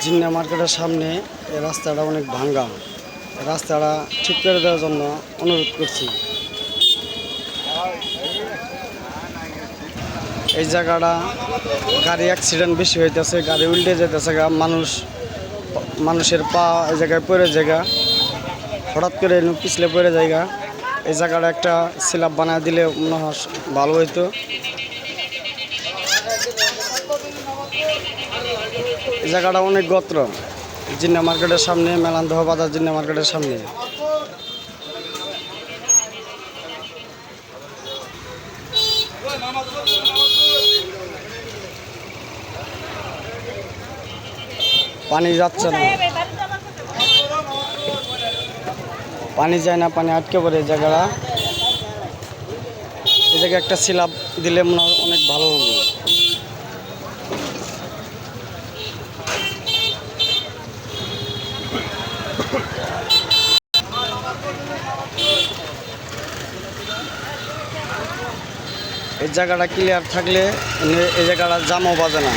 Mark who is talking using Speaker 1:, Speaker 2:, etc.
Speaker 1: জিন্না মার্কেটের সামনে এই রাস্তাটা অনেক ভাঙ্গা। রাস্তাটা ঠিক করে দেওয়ার জন্য অনুরোধ করছি। এই জায়গাটা গাড়ি অ্যাক্সিডেন্ট বেশি হইতেছে, গাড়ি উল্টে যেতেছে, মানুষের পা এই জায়গায় পড়ে জায়গা, হঠাৎ করে পিছলে পড়ে জায়গা। এই জায়গাটা একটা স্ল্যাব বানায় দিলে মনে হয় ভালো হইতো। এই জায়গাটা অনেক গত্র, জিন্না মার্কেটের সামনে, মেলান্দহ বাজার জিন্না মার্কেটের সামনে। পানি যাচ্ছে না, পানি যায় না, পানি আটকে পড়ে এই জায়গাটা। এই জায়গায় একটা স্ল্যাব দিলে মনে হয় অনেক ভালো হবে। এই জায়গাটা ক্লিয়ার থাকলে এই জায়গাটা জামও বাজে না।